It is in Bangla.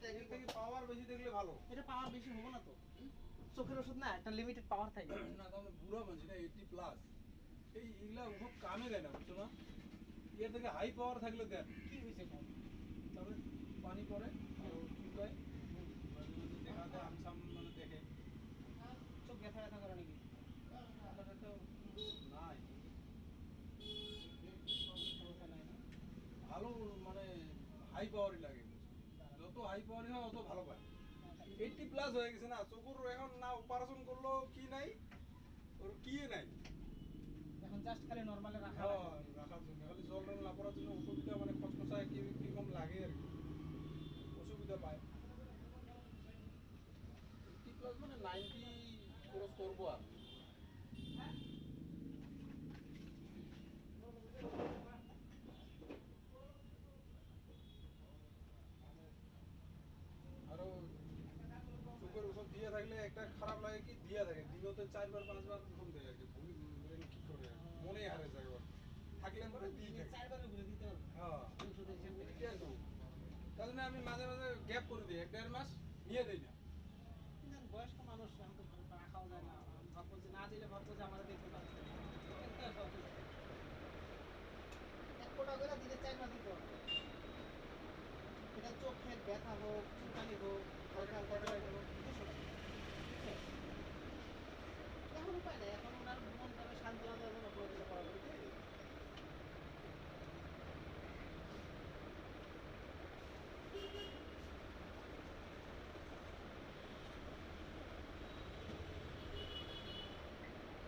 এর থেকে পাওয়ার বেশি দেখলে ভালো। এটা পাওয়ার বেশি হবে না তো? চোখের ওষুধ না, একটা লিমিটেড পাওয়ার থাকে। না তাহলে বুড়া মানুষ না 80 প্লাস, এইগুলা ওসব কামে দেয় না, বুঝছো না? এর থেকে হাই পাওয়ার থাকলে দেন। কি হয়েছে কম? তবে পানি পড়ে চুলকায়, মাঝে মাঝে দেখা দেয় আমসাম মানে দেখে। চোখ ব্যথা ব্যথা করে নাকি? আপনাদের তো নাই সমস্যা নাই না? ভালো, মানে হাই পাওয়ারই লাগে, যত হাই পাওয়ারই হয় অত ভালো পায়। 80 প্লাস হয়ে গেছে না, চোখের এখন না অপারেশন করলো কি নাই, ওর কি নাই, এখন জাস্ট খালি নরমালে রাখা হ্যাঁ, রাখার জন্য খালি জল টল না পড়ার জন্য অসুবিধা, মানে খচখচায় কিরকম লাগে আর কি, অসুবিধা পায়। 80 প্লাস মানে 90 ক্রস করবো আর। আরো চোখের ওষুধ দিয়ে থাকলে একটা খারাপ লাগে কি, দিয়ে থাকে দিনতে 4 বার 5 বার ঘুম দেয় আর কি, ভুল কি করে মনে হারে যায় একবার থাকলে পরে দিয়ে থাকে। 4 বারে ঘুরে দিতে হবে। হ্যাঁ, ওষুধের হিসাব থেকে। এটাই তো। তার জন্য আমি মাঝে মাঝে গ্যাপ করে দিই, 1-1.5 মাস নিয়ে দেই না। কিন্তু বয়স্ক মানুষ এখন তো রাখাও যায় না, ভাববো যে না দিলে ভাববো যে আমরা দেখতে পাচ্ছি না। এক কোটা করে দিলে 4 বার দিতে হবে। এটা চোখের ব্যথা